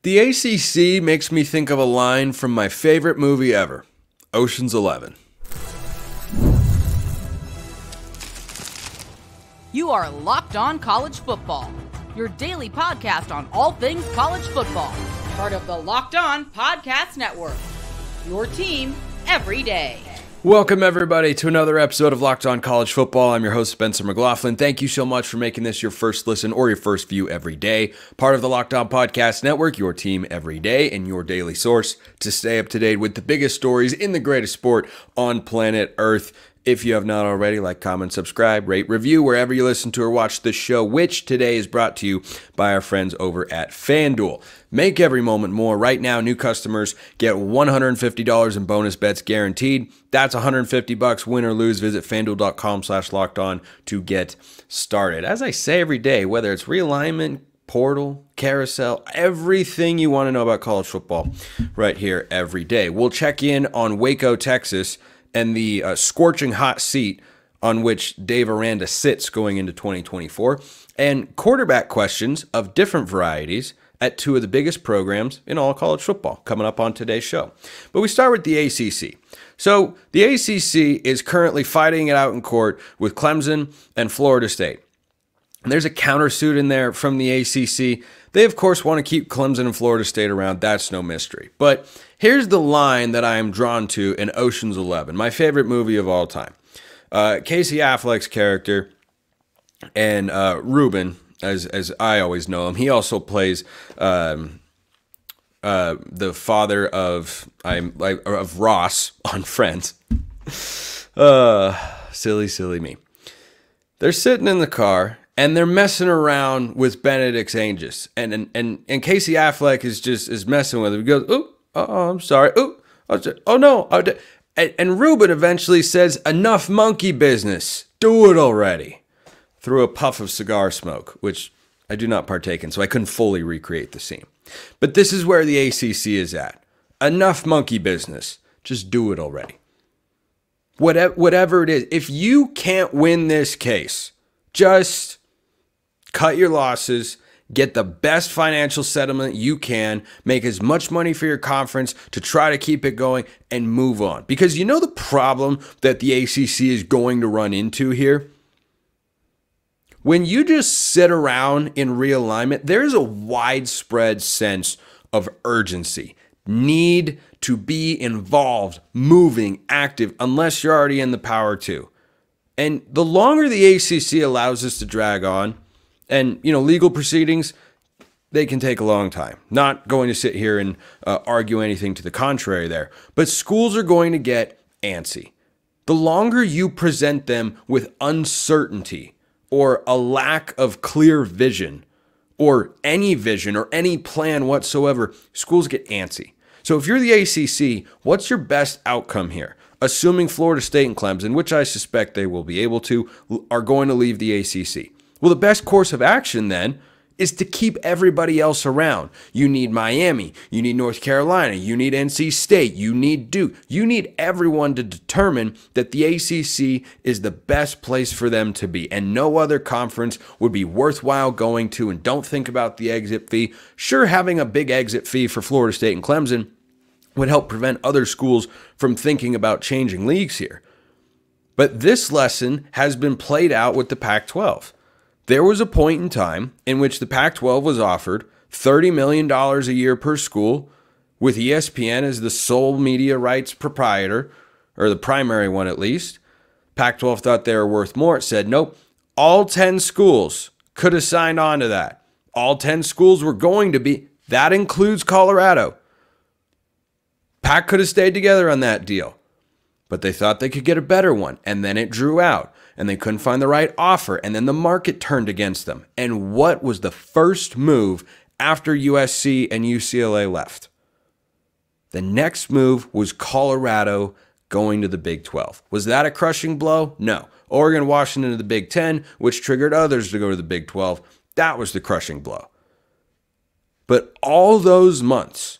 The ACC makes me think of a line from my favorite movie ever, Ocean's 11. You are Locked On College Football, your daily podcast on all things college football. Part of the Locked On Podcast Network, your team every day. Welcome, everybody, to another episode of Locked On College Football. I'm your host, Spencer McLaughlin. Thank you so much for making this your first listen or your first view every day. Part of the Locked On Podcast Network, your team every day, and your daily source to stay up to date with the biggest stories in the greatest sport on planet Earth. If you have not already, like, comment, subscribe, rate, review, wherever you listen to or watch the show, which today is brought to you by our friends over at FanDuel. Make every moment more. Right now, new customers get $150 in bonus bets guaranteed. That's $150, win or lose. Visit FanDuel.com/lockedon to get started. As I say every day, whether it's realignment, portal, carousel, everything you want to know about college football right here every day. We'll check in on Waco, Texas, and the scorching hot seat on which Dave Aranda sits going into 2024, and quarterback questions of different varieties at two of the biggest programs in all college football coming up on today's show. But we start with the ACC. So the ACC is currently fighting it out in court with Clemson and Florida State. And there's a countersuit in there from the ACC. They, of course, want to keep Clemson and Florida State around. That's no mystery. But here's the line that I am drawn to in Ocean's 11, my favorite movie of all time. Casey Affleck's character and Ruben, as I always know him, he also plays the father of Ross on Friends. Silly me. They're sitting in the car, and they're messing around with Benedict's Angels. And Casey Affleck is messing with him. He goes, I'm sorry. Oh, no. And Ruben eventually says, enough monkey business. Do it already. Through a puff of cigar smoke, which I do not partake in, so I couldn't fully recreate the scene. But this is where the ACC is at. Enough monkey business. Just do it already. Whatever it is. If you can't win this case, just cut your losses, get the best financial settlement you can, make as much money for your conference to try to keep it going, and move on. Because you know the problem that the ACC is going to run into here? When you just sit around in realignment, there's a widespread sense of urgency, need to be involved, moving, active, unless you're already in the Power 2. And the longer the ACC allows this to drag on, and, legal proceedings, they can take a long time. Not going to sit here and argue anything to the contrary there. But schools are going to get antsy. The longer you present them with uncertainty or a lack of clear vision or any plan whatsoever, schools get antsy. So if you're the ACC, what's your best outcome here? Assuming Florida State and Clemson, which I suspect they will be able to, are going to leave the ACC. Well, the best course of action then is to keep everybody else around. You need Miami, you need North Carolina, you need NC State, you need Duke. You need everyone to determine that the ACC is the best place for them to be, and no other conference would be worthwhile going to. And don't think about the exit fee. Sure, having a big exit fee for Florida State and Clemson would help prevent other schools from thinking about changing leagues here. But this lesson has been played out with the Pac-12. There was a point in time in which the Pac-12 was offered $30 million a year per school, with ESPN as the sole media rights proprietor, or the primary one at least. Pac-12 thought they were worth more. It said, nope, all 10 schools could have signed on to that. All 10 schools were going to be. That includes Colorado. Pac could have stayed together on that deal, but they thought they could get a better one, and then it drew out. And they couldn't find the right offer, and then the market turned against them. And what was the first move after USC and UCLA left? The next move was Colorado going to the Big 12. Was that a crushing blow? No. Oregon, Washington to the Big 10, which triggered others to go to the Big 12. That was the crushing blow. But all those months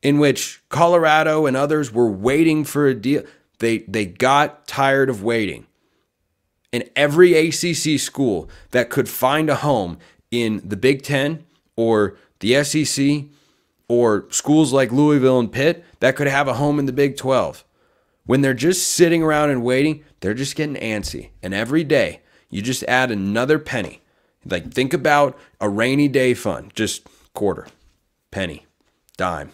in which Colorado and others were waiting for a deal, they got tired of waiting. And every ACC school that could find a home in the Big 10 or The SEC or schools like Louisville and Pitt that could have a home in the Big 12. When they're just sitting around and waiting, they're just getting antsy. And every day, you just add another penny. Like, think about a rainy day fund. Just quarter, penny, dime,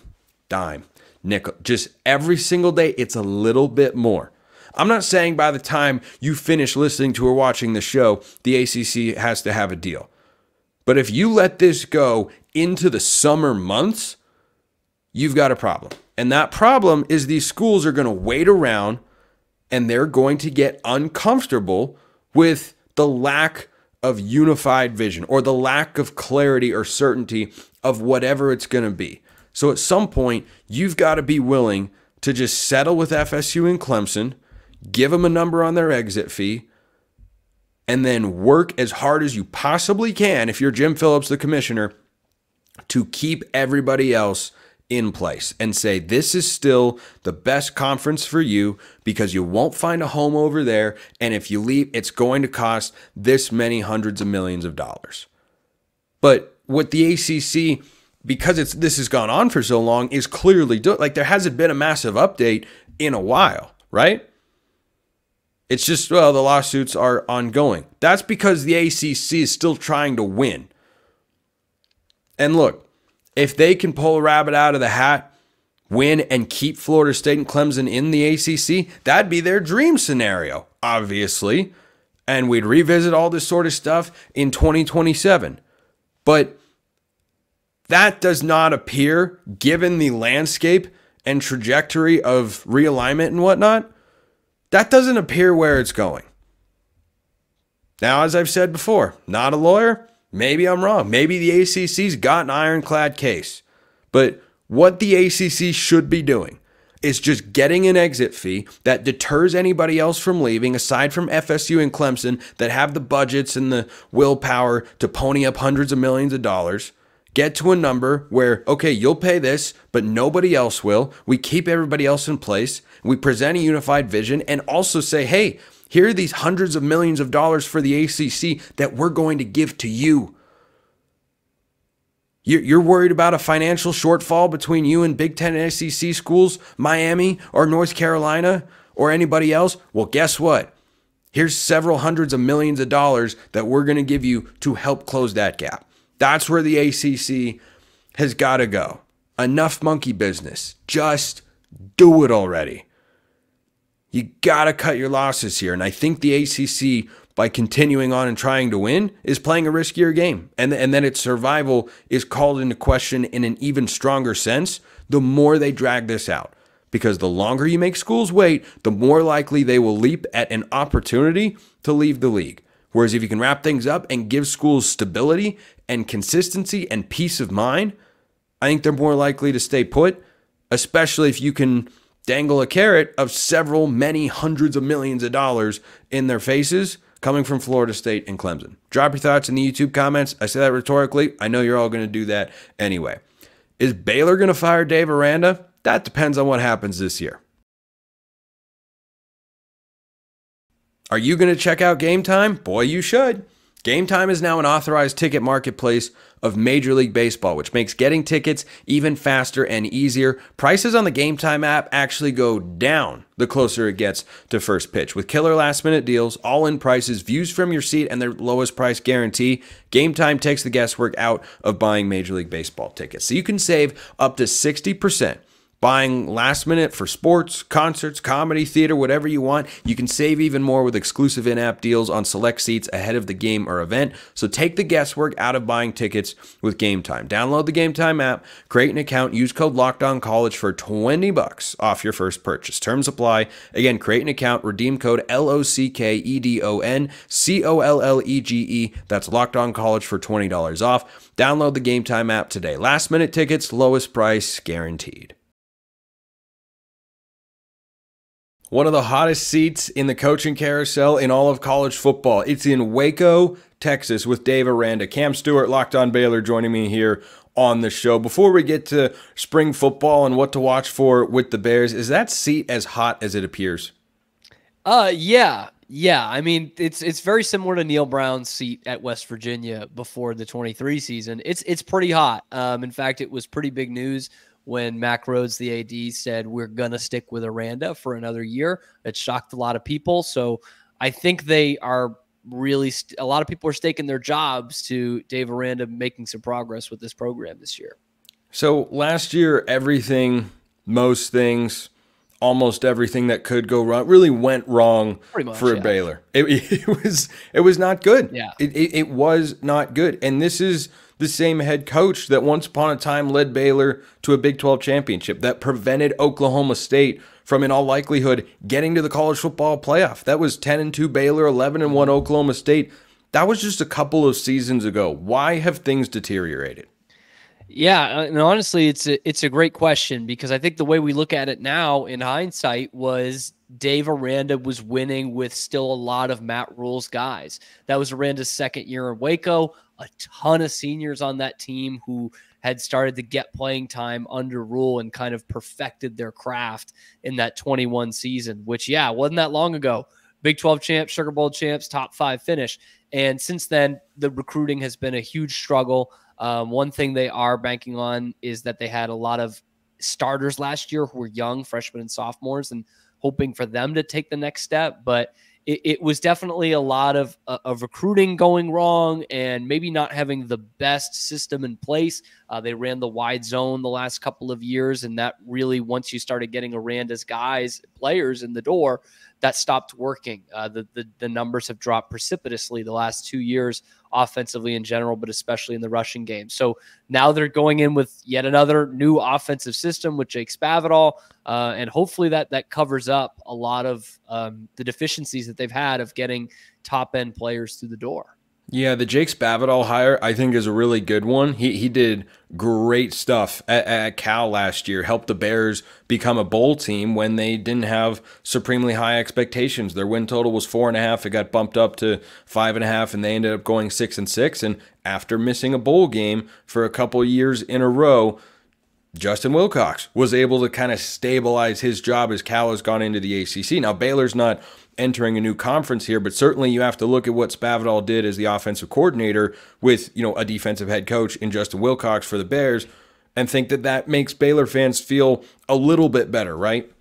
nickel. Just every single day, it's a little bit more. I'm not saying by the time you finish listening to or watching the show, the ACC has to have a deal. But if you let this go into the summer months, you've got a problem. And that problem is these schools are going to wait around and they're going to get uncomfortable with the lack of unified vision or the lack of clarity or certainty of whatever it's going to be. So at some point, you've got to be willing to just settle with FSU and Clemson, give them a number on their exit fee, and then work as hard as you possibly can, if you're Jim Phillips, the commissioner, to keep everybody else in place and say, this is still the best conference for you because you won't find a home over there. And if you leave, it's going to cost this many hundreds of millions of dollars. But what the ACC, because this has gone on for so long, is clearly doing, like, there hasn't been a massive update in a while, right? It's just, well, the lawsuits are ongoing. That's because the ACC is still trying to win. And look, if they can pull a rabbit out of the hat, win, and keep Florida State and Clemson in the ACC, that'd be their dream scenario, obviously. And we'd revisit all this sort of stuff in 2027. But that does not appear, given the landscape and trajectory of realignment and whatnot, that doesn't appear where it's going. Now, as I've said before, not a lawyer. Maybe I'm wrong. Maybe the ACC's got an ironclad case. But what the ACC should be doing is just getting an exit fee that deters anybody else from leaving, aside from FSU and Clemson that have the budgets and the willpower to pony up hundreds of millions of dollars. Get to a number where, okay, you'll pay this, but nobody else will. We keep everybody else in place. We present a unified vision and also say, hey, here are these hundreds of millions of dollars for the ACC that we're going to give to you. You're worried about a financial shortfall between you and Big Ten and SEC schools, Miami or North Carolina or anybody else? Well, guess what? Here's several hundreds of millions of dollars that we're going to give you to help close that gap. That's where the ACC has got to go. Enough monkey business. Just do it already. You got to cut your losses here. And I think the ACC, by continuing on and trying to win, is playing a riskier game. And then its survival is called into question in an even stronger sense the more they drag this out. Because the longer you make schools wait, the more likely they will leap at an opportunity to leave the league. Whereas if you can wrap things up and give schools stability and consistency and peace of mind, I think they're more likely to stay put, especially if you can dangle a carrot of many hundreds of millions of dollars in their faces coming from Florida State and Clemson. Drop your thoughts in the YouTube comments. I say that rhetorically. I know you're all going to do that anyway. Is Baylor going to fire Dave Aranda? That depends on what happens this year. Are you going to check out Game Time? Boy, you should. Game Time is now an authorized ticket marketplace of Major League Baseball, which makes getting tickets even faster and easier. Prices on the Game Time app actually go down the closer it gets to first pitch. With killer last-minute deals, all-in prices, views from your seat, and their lowest price guarantee, Game Time takes the guesswork out of buying Major League Baseball tickets. So you can save up to 60%. Buying last minute for sports, concerts, comedy, theater, whatever you want. You can save even more with exclusive in-app deals on select seats ahead of the game or event. So take the guesswork out of buying tickets with Game Time. Download the Game Time app, create an account, use code LOCKEDONCollege for $20 off your first purchase. Terms apply. Again, create an account, redeem code LOCKEDONCOLLEGE. That's LOCKEDONCollege for $20 off. Download the Game Time app today. Last minute tickets, lowest price guaranteed. One of the hottest seats in the coaching carousel in all of college football. It's in Waco, Texas with Dave Aranda. Cam Stuart, Locked On Baylor, joining me here on the show. Before we get to spring football and what to watch for with the Bears, is that seat as hot as it appears? Yeah. Yeah, I mean, it's very similar to Neil Brown's seat at West Virginia before the 23 season. It's pretty hot. In fact, it was pretty big news when Mack Rhoades, the AD, said we're going to stick with Aranda for another year. It shocked a lot of people. So I think they are really a lot of people are staking their jobs to Dave Aranda making some progress with this program this year. So last year, everything, most things, almost everything that could go wrong really went wrong for Baylor. It was not good. Yeah. It was not good. And this is the same head coach that once upon a time led Baylor to a Big 12 championship, that prevented Oklahoma State from, in all likelihood, getting to the college football playoff. That was 10-2 Baylor, 11-1 Oklahoma State. That was just a couple of seasons ago. Why have things deteriorated? Yeah, and honestly, it's a great question, because I think the way we look at it now in hindsight was Dave Aranda was winning with still a lot of Matt Rule's guys. That was Aranda's second year in Waco, a ton of seniors on that team who had started to get playing time under Rule and kind of perfected their craft in that 21 season, which, yeah, wasn't that long ago. Big 12 champs, Sugar Bowl champs, top 5 finish. And since then, the recruiting has been a huge struggle. One thing they are banking on is that they had a lot of starters last year who were young, freshmen and sophomores, and hoping for them to take the next step. But it was definitely a lot of recruiting going wrong and maybe not having the best system in place. They ran the wide zone the last couple of years, and that really, once you started getting Aranda's players in the door, that stopped working. The numbers have dropped precipitously the last 2 years, offensively in general, but especially in the rushing game. So now they're going in with yet another new offensive system with Jake Spavital, and hopefully that covers up a lot of the deficiencies that they've had of getting top-end players through the door. Yeah, the Jake Spavital hire, I think, is a really good one. He did great stuff at Cal last year, helped the Bears become a bowl team when they didn't have supremely high expectations. Their win total was 4.5. It got bumped up to 5.5, and they ended up going 6-6. And after missing a bowl game for a couple years in a row, Justin Wilcox was able to kind of stabilize his job as Cal has gone into the ACC. Now, Baylor's not entering a new conference here, but certainly you have to look at what Spavital did as the offensive coordinator with, a defensive head coach in Justin Wilcox for the Bears, and think that makes Baylor fans feel a little bit better, right?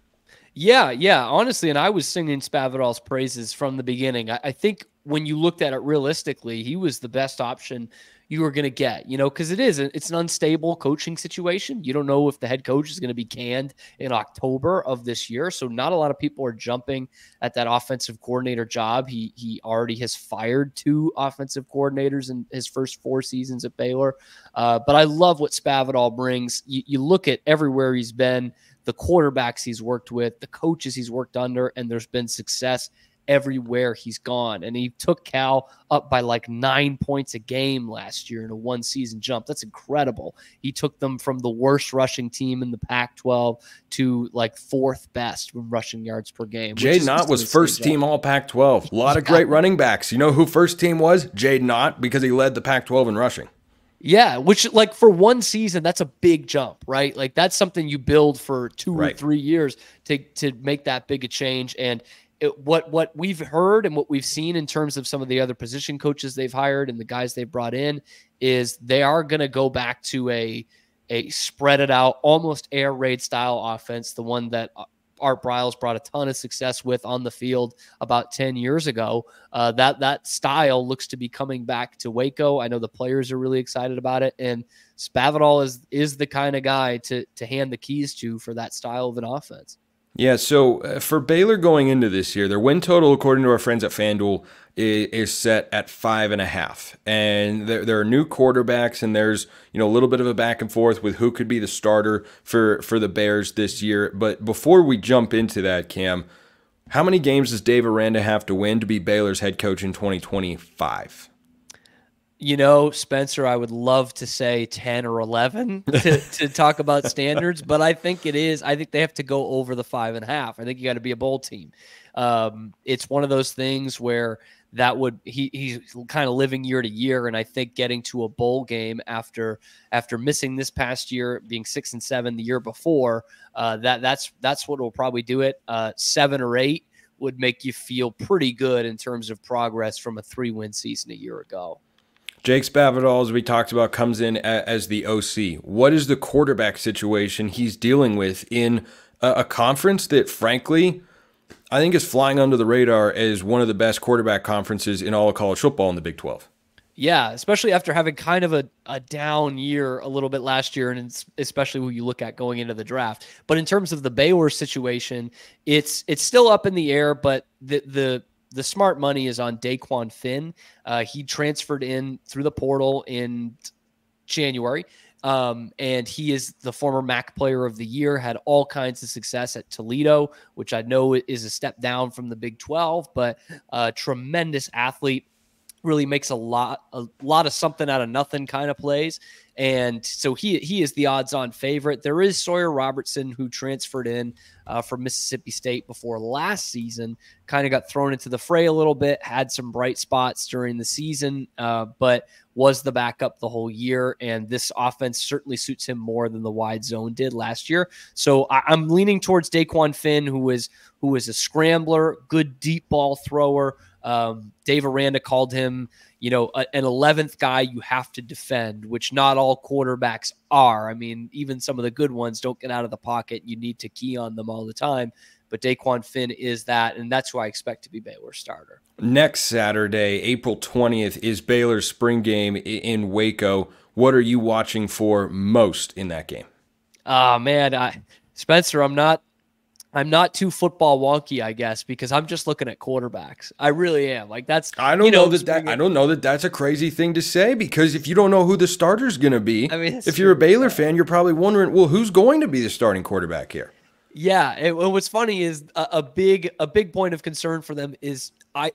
Yeah, honestly, and I was singing Spavital's praises from the beginning. I think when you looked at it realistically, he was the best option you were going to get, because it's an unstable coaching situation. You don't know if the head coach is going to be canned in October of this year. So not a lot of people are jumping at that offensive coordinator job. He already has fired 2 offensive coordinators in his first 4 seasons at Baylor. But I love what Spavital brings. You look at everywhere he's been, the quarterbacks he's worked with, the coaches he's worked under, and there's been success everywhere he's gone. And he took Cal up by like 9 points a game last year in a 1-season jump. That's incredible. He took them from the worst rushing team in the Pac-12 to like 4th best in rushing yards per game. Jaden Ott was first team all Pac-12. A lot of great running backs. You know who first team was? Jaden Ott, because he led the Pac-12 in rushing. Yeah, which, like, for 1 season, that's a big jump, right? Like, that's something you build for 2 or 3 years to make that big a change. And what we've heard and what we've seen in terms of some of the other position coaches they've hired and the guys they've brought in is they are going to go back to a spread it out, almost air raid style offense, the one that Art Briles brought a ton of success with on the field about 10 years ago. That style looks to be coming back to Waco. I know the players are really excited about it, and Spavital is the kind of guy to hand the keys to for that style of an offense. Yeah, so for Baylor going into this year, their win total, according to our friends at FanDuel, is set at 5.5. And there are new quarterbacks, and there's a little bit of a back and forth with who could be the starter for the Bears this year. But before we jump into that, Cam, how many games does Dave Aranda have to win to be Baylor's head coach in 2025? Spencer, I would love to say 10 or 11 to talk about standards, but I think they have to go over the 5.5. I think you got to be a bowl team. It's one of those things where he's kind of living year to year. And I think getting to a bowl game after missing this past year, being 6-7 the year before, that's what will probably do it. 7 or 8 would make you feel pretty good in terms of progress from a 3-win season a year ago. Jake Spavital, as we talked about, comes in as the OC. What is the quarterback situation he's dealing with in a conference that, frankly, I think is flying under the radar as one of the best quarterback conferences in all of college football in the Big 12? Yeah, especially after having kind of a down year a little bit last year, and especially when you look at going into the draft. But in terms of the Baylor situation, it's still up in the air, but the smart money is on Daquan Finn. He transferred in through the portal in January, and he is the former MAC Player of the Year, had all kinds of success at Toledo, which I know is a step down from the Big 12, but a tremendous athlete. Really makes a lot of something out of nothing kind of plays. And so he is the odds-on favorite. There is Sawyer Robertson, who transferred in from Mississippi State before last season, kind of got thrown into the fray a little bit, had some bright spots during the season, but was the backup the whole year. And this offense certainly suits him more than the wide zone did last year. So I'm leaning towards Daquan Finn, who is a scrambler, good deep ball thrower. Dave Aranda called him, an 11th guy you have to defend, which not all quarterbacks are. I mean, even some of the good ones don't get out of the pocket. You need to key on them all the time. But Daquan Finn is that, and that's who I expect to be Baylor's starter. Next Saturday, April 20th, is Baylor's spring game in Waco. What are you watching for most in that game? Man, Spencer, I'm not too football wonky, I guess, because I'm just looking at quarterbacks. I really am. I don't know that that's a crazy thing to say, because if you don't know who the starter's going to be, if you're a Baylor fan, you're probably wondering, well, who's going to be the starting quarterback here? Yeah, and what's funny is a big point of concern for them is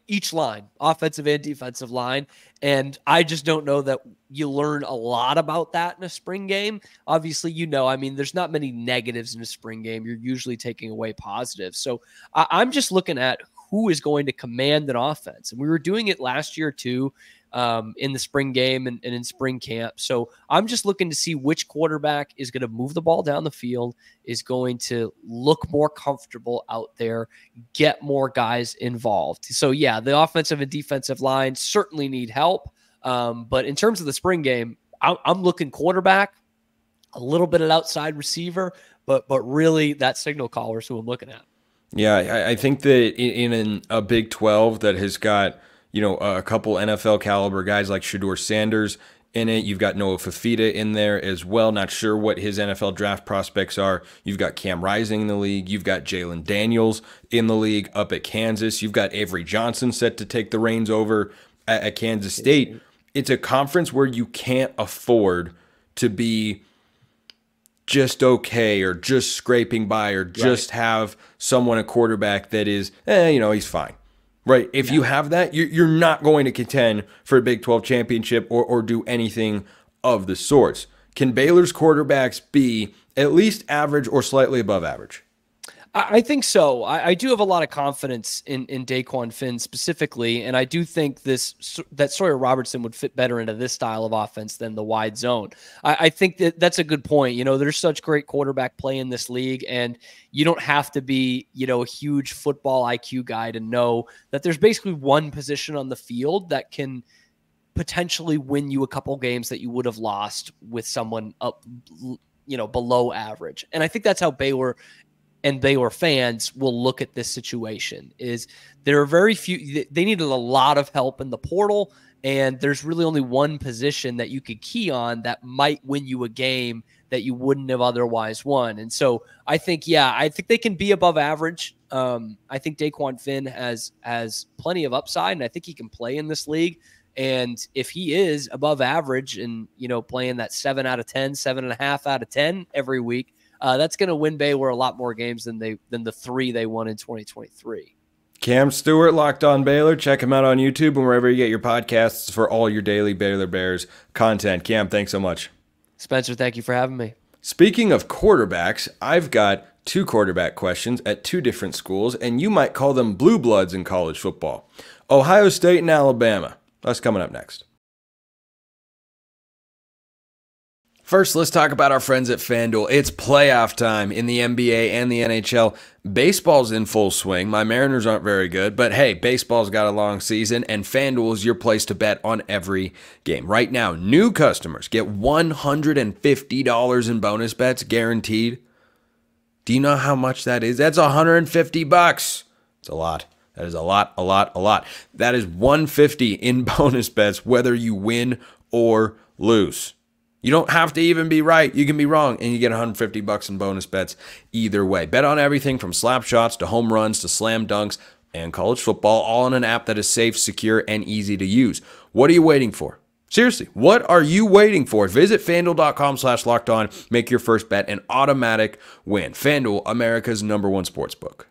each line, offensive and defensive line, and I just don't know that you learn a lot about that in a spring game. Obviously, there's not many negatives in a spring game. You're usually taking away positives. So I'm just looking at who is going to command an offense, and we were doing it last year too. In the spring game and in spring camp. So I'm just looking to see which quarterback is going to move the ball down the field, is going to look more comfortable out there, get more guys involved. So yeah, the offensive and defensive line certainly need help. But in terms of the spring game, I'm looking quarterback, a little bit of outside receiver, but really that signal caller is who I'm looking at. Yeah, I think that in a Big 12 that has got a couple NFL caliber guys like Shedeur Sanders in it. You've got Noah Fafita in there as well. Not sure what his NFL draft prospects are. You've got Cam Rising in the league. You've got Jalen Daniels in the league up at Kansas. You've got Avery Johnson set to take the reins over at Kansas State. It's a conference where you can't afford to be just okay or just scraping by or just have someone, a quarterback that is, he's fine. Right. If you have that, you're not going to contend for a Big 12 championship or do anything of the sorts. Can Baylor's quarterbacks be at least average or slightly above average? I think so. I do have a lot of confidence in Daquan Finn specifically, and I do think that Sawyer Robertson would fit better into this style of offense than the wide zone. I think that's a good point. There's such great quarterback play in this league, and you don't have to be, a huge football IQ guy to know that there's basically one position on the field that can potentially win you a couple games that you would have lost with someone up, below average. And I think that's how Baylor and Baylor fans will look at this situation. Is there are very few, they needed a lot of help in the portal, and there's really only one position that you could key on that might win you a game that you wouldn't have otherwise won. And so I think they can be above average. I think Daquan Finn has plenty of upside, and I think he can play in this league. And if he is above average and, playing that 7 out of 10, 7.5 out of 10 every week, that's going to win Baylor a lot more games than the 3 they won in 2023. Cam Stuart, Locked On Baylor. Check him out on YouTube and wherever you get your podcasts for all your daily Baylor Bears content. Cam, thanks so much. Spencer, thank you for having me. Speaking of quarterbacks, I've got 2 quarterback questions at 2 different schools, and you might call them blue bloods in college football. Ohio State and Alabama. That's coming up next. First, let's talk about our friends at FanDuel. It's playoff time in the NBA and the NHL. Baseball's in full swing. My Mariners aren't very good, but hey, baseball's got a long season, and FanDuel is your place to bet on every game. Right now, new customers get $150 in bonus bets guaranteed. Do you know how much that is? That's $150. It's a lot. That is a lot. That is $150 in bonus bets, whether you win or lose. You don't have to even be right. You can be wrong, and you get $150 in bonus bets either way. Bet on everything from slap shots to home runs to slam dunks and college football, all in an app that is safe, secure, and easy to use. What are you waiting for? Seriously, what are you waiting for? Visit FanDuel.com/lockedon. Make your first bet an automatic win. FanDuel, America's #1 sportsbook.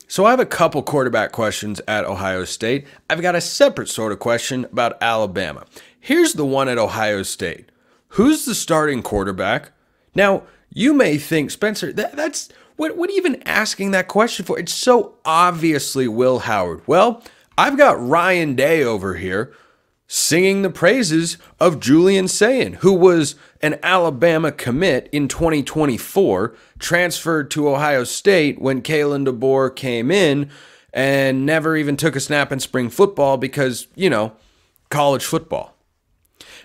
So I have a couple quarterback questions at Ohio State. I've got a separate sort of question about Alabama. Here's the one at Ohio State. Who's the starting quarterback? Now, you may think, Spencer, that's what are you even asking that question for? It's so obviously Will Howard. Well, I've got Ryan Day over here singing the praises of Julian Sayin, who was an Alabama commit in 2024, transferred to Ohio State when Kalen DeBoer came in and never even took a snap in spring football because, college football.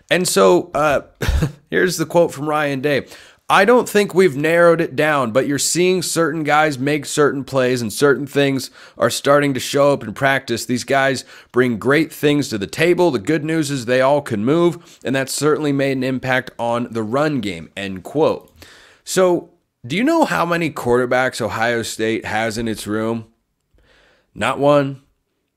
And so here's the quote from Ryan Day. I don't think we've narrowed it down, but you're seeing certain guys make certain plays and certain things are starting to show up in practice. These guys bring great things to the table. The good news is they all can move, and that's certainly made an impact on the run game, end quote. So do you know how many quarterbacks Ohio State has in its room? Not one,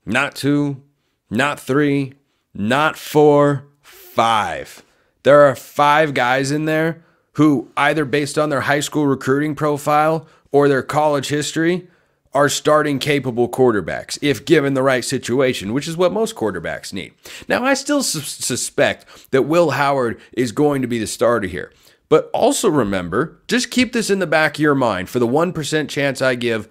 not two, not three, not four, 5. There are 5 guys in there who, either based on their high school recruiting profile or their college history, are starting capable quarterbacks if given the right situation, which is what most quarterbacks need. Now, I still suspect that Will Howard is going to be the starter here. But also remember, just keep this in the back of your mind for the 1% chance I give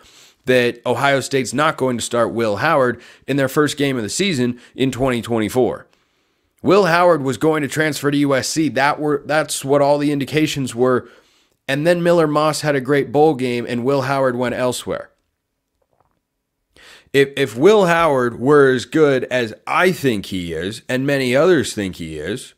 that Ohio State's not going to start Will Howard in their first game of the season in 2024. Will Howard was going to transfer to USC. That's what all the indications were. And then Miller Moss had a great bowl game and Will Howard went elsewhere. If Will Howard were as good as I think he is and many others think he is,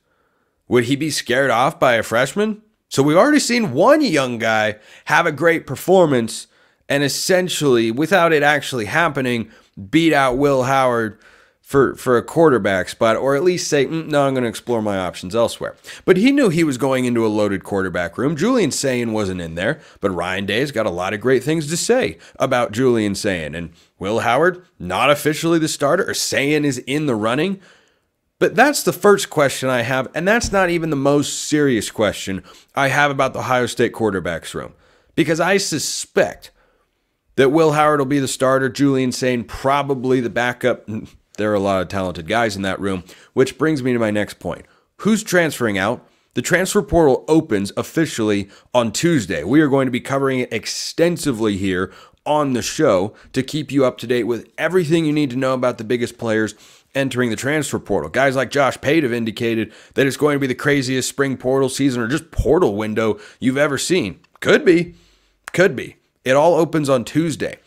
would he be scared off by a freshman? So we've already seen one young guy have a great performance and essentially, without it actually happening, beat out Will Howard for a quarterback spot, or at least say, no, I'm going to explore my options elsewhere. But he knew he was going into a loaded quarterback room. Julian Sayin wasn't in there, but Ryan Day's got a lot of great things to say about Julian Sayin. And Will Howard, not officially the starter, or Sayin is in the running. But that's the first question I have, and that's not even the most serious question I have about the Ohio State quarterbacks room. Because I suspect that Will Howard will be the starter, Julian Sayin probably the backup. There are a lot of talented guys in that room, which brings me to my next point. Who's transferring out? The transfer portal opens officially on Tuesday. We are going to be covering it extensively here on the show to keep you up to date with everything you need to know about the biggest players entering the transfer portal. Guys like Josh Pate have indicated that it's going to be the craziest spring portal season or just portal window you've ever seen. Could be. It all opens on Tuesday.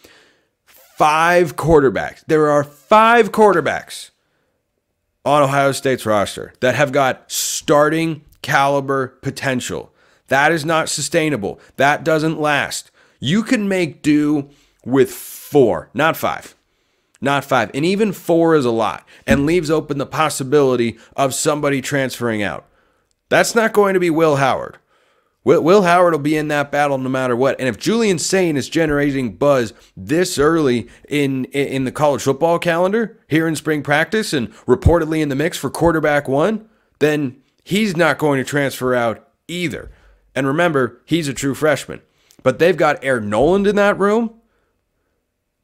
5 quarterbacks. There are 5 quarterbacks on Ohio State's roster that have got starting caliber potential. That is not sustainable. That doesn't last. You can make do with 4, not 5. Not 5. And even 4 is a lot and leaves open the possibility of somebody transferring out. That's not going to be Will Howard. Will Howard will be in that battle no matter what. And if Julian Sayin is generating buzz this early in the college football calendar, here in spring practice and reportedly in the mix for quarterback 1, then he's not going to transfer out either. And remember, he's a true freshman. But they've got Air Noland in that room.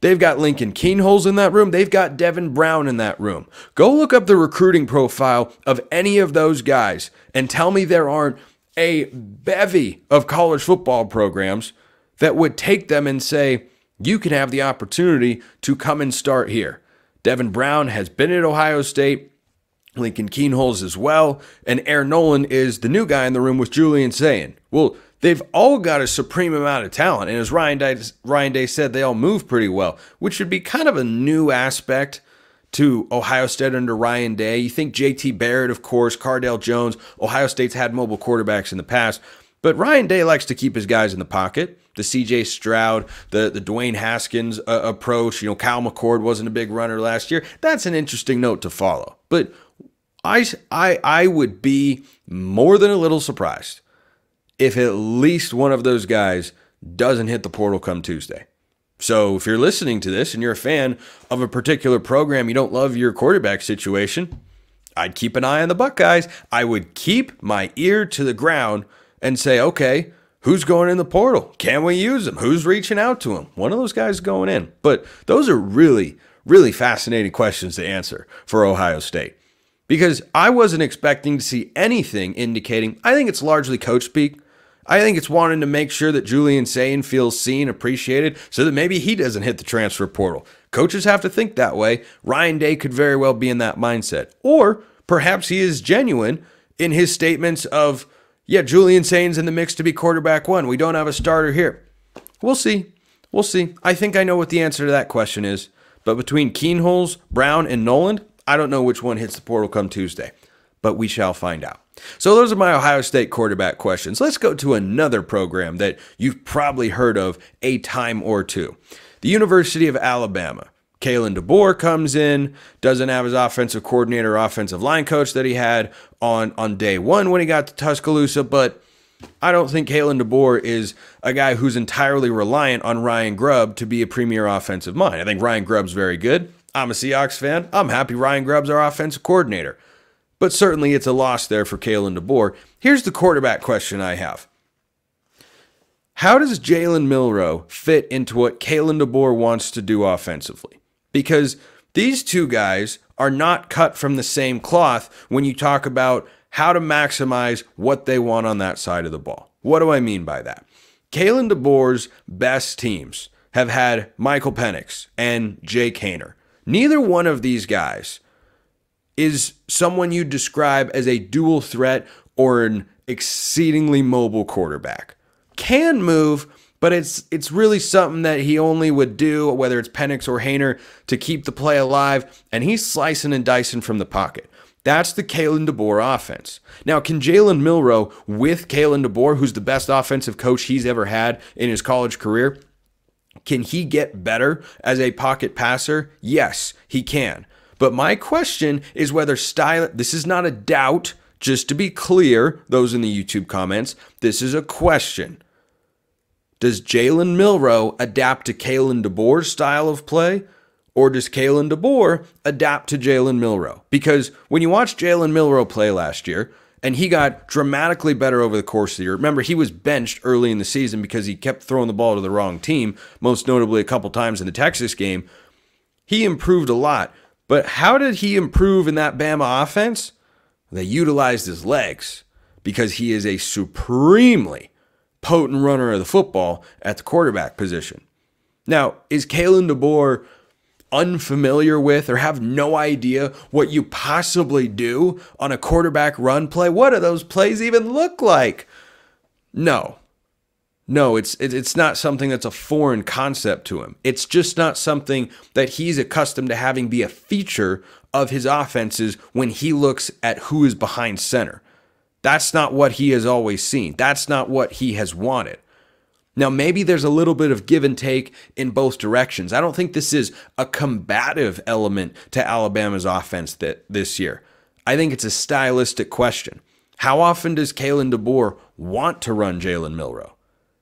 They've got Lincoln Keenholz in that room. They've got Devin Brown in that room. Go look up the recruiting profile of any of those guys and tell me there aren't a bevy of college football programs that would take them and say, you can have the opportunity to come and start here. Devin Brown has been at Ohio State. Lincoln Keenholz as well, and Aaron Nolan is the new guy in the room with Julian Sayin. Well, they've all got a supreme amount of talent, and as Ryan Day said, they all move pretty well, which should be kind of a new aspect to Ohio State under Ryan Day. You think JT Barrett, of course, Cardale Jones. Ohio State's had mobile quarterbacks in the past, but Ryan Day likes to keep his guys in the pocket. The C.J. Stroud, the Dwayne Haskins approach. Kyle McCord wasn't a big runner last year. That's an interesting note to follow. But I would be more than a little surprised if at least one of those guys doesn't hit the portal come Tuesday. So if you're listening to this and you're a fan of a particular program, you don't love your quarterback situation, I'd keep an eye on the Buckeyes. I would keep my ear to the ground and say, okay, who's going in the portal? Can we use them? Who's reaching out to them? One of those guys is going in. But those are really, really fascinating questions to answer for Ohio State. Because I wasn't expecting to see anything indicating, I think it's largely coach speak. I think it's wanting to make sure that Julian Sayin feels seen, appreciated, so that maybe he doesn't hit the transfer portal. Coaches have to think that way. Ryan Day could very well be in that mindset. Or perhaps he is genuine in his statements of, yeah, Julian Sayin's in the mix to be quarterback one. We don't have a starter here. We'll see. We'll see. I think I know what the answer to that question is. But between Keenholz, Brown, and Noland, I don't know which one hits the portal come Tuesday, but we shall find out. So those are my Ohio State quarterback questions. Let's go to another program that you've probably heard of a time or two. The University of Alabama. Kalen DeBoer comes in, doesn't have his offensive coordinator, offensive line coach that he had on day one when he got to Tuscaloosa, but I don't think Kalen DeBoer is a guy who's entirely reliant on Ryan Grubb to be a premier offensive mind. I think Ryan Grubb's very good. I'm a Seahawks fan. I'm happy Ryan Grubb's our offensive coordinator. But certainly it's a loss there for Kalen DeBoer. Here's the quarterback question I have. How does Jalen Milroe fit into what Kalen DeBoer wants to do offensively? Because these two guys are not cut from the same cloth when you talk about how to maximize what they want on that side of the ball. What do I mean by that? Kalen DeBoer's best teams have had Michael Penix and Jake Haener. Neither one of these guys is someone you describe as a dual threat or an exceedingly mobile quarterback. Can move, but it's really something that he only would do, whether it's Penix or Haener, to keep the play alive, and he's slicing and dicing from the pocket. That's the Kalen DeBoer offense. Now, can Jalen Milroe, with Kalen DeBoer, who's the best offensive coach he's ever had in his college career, can he get better as a pocket passer? Yes, he can. But my question is whether this is not a doubt, just to be clear, those in the YouTube comments, this is a question. Does Jalen Milroe adapt to Kalen DeBoer's style of play, or does Kalen DeBoer adapt to Jalen Milroe? Because when you watch Jalen Milroe play last year, and he got dramatically better over the course of the year. Remember, he was benched early in the season because he kept throwing the ball to the wrong team, most notably a couple times in the Texas game. He improved a lot. But how did he improve in that Bama offense? They utilized his legs because he is a supremely potent runner of the football at the quarterback position. Now, is Kalen DeBoer unfamiliar with or have no idea what you possibly do on a quarterback run play? What do those plays even look like? No, it's not something that's a foreign concept to him. It's just not something that he's accustomed to having be a feature of his offenses when he looks at who is behind center. That's not what he has always seen. That's not what he has wanted. Now, maybe there's a little bit of give and take in both directions. I don't think this is a combative element to Alabama's offense this year. I think it's a stylistic question. How often does Kalen DeBoer want to run Jalen Milroe?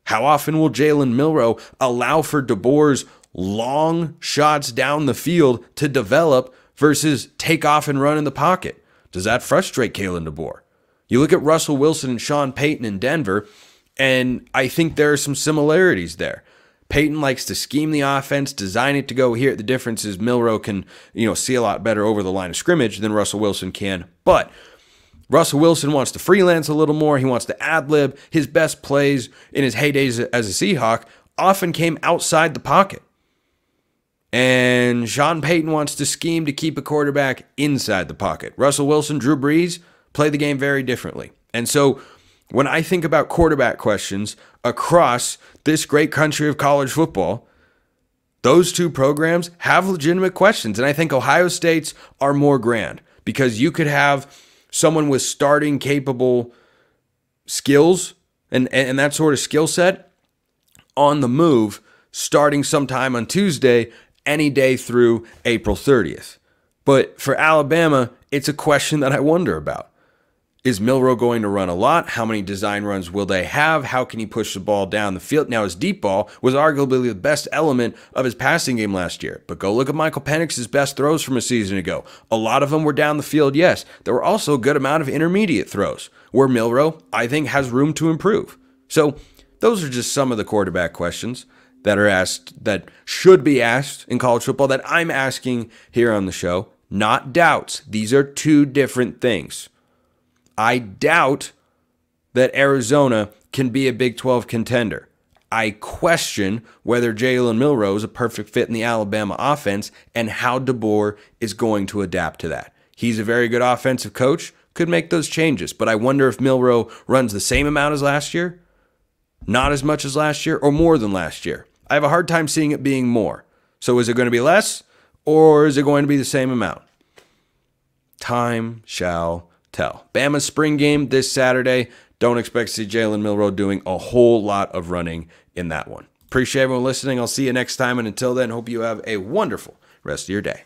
How often will Jalen Milroe allow for DeBoer's long shots down the field to develop versus take off and run in the pocket? Does that frustrate Kalen DeBoer? You look at Russell Wilson and Sean Payton in Denver, and I think there are some similarities there. Payton likes to scheme the offense, design it to go here. The difference is Milroe can, see a lot better over the line of scrimmage than Russell Wilson can. But Russell Wilson wants to freelance a little more. He wants to ad-lib. His best plays in his heydays as a Seahawk often came outside the pocket. And Sean Payton wants to scheme to keep a quarterback inside the pocket. Russell Wilson, Drew Brees play the game very differently. And so when I think about quarterback questions across this great country of college football, those two programs have legitimate questions. And I think Ohio State's are more grand because you could have someone with starting capable skills and that sort of skill set on the move starting sometime on Tuesday, any day through April 30th. But for Alabama, it's a question that I wonder about. Is Milroe going to run a lot? How many design runs will they have? How can he push the ball down the field? Now, his deep ball was arguably the best element of his passing game last year. But go look at Michael Penix's best throws from a season ago. A lot of them were down the field, yes. There were also a good amount of intermediate throws, where Milroe, I think, has room to improve. So those are just some of the quarterback questions that are asked, that should be asked in college football, that I'm asking here on the show. Not doubts. These are two different things. I doubt that Arizona can be a Big 12 contender. I question whether Jalen Milroe is a perfect fit in the Alabama offense and how DeBoer is going to adapt to that. He's a very good offensive coach, could make those changes, but I wonder if Milroe runs the same amount as last year, not as much as last year, or more than last year. I have a hard time seeing it being more. So is it going to be less, or is it going to be the same amount? Time shall tell. Bama's spring game this Saturday. Don't expect to see Jalen Milroe doing a whole lot of running in that one. Appreciate everyone listening. I'll see you next time. And until then, hope you have a wonderful rest of your day.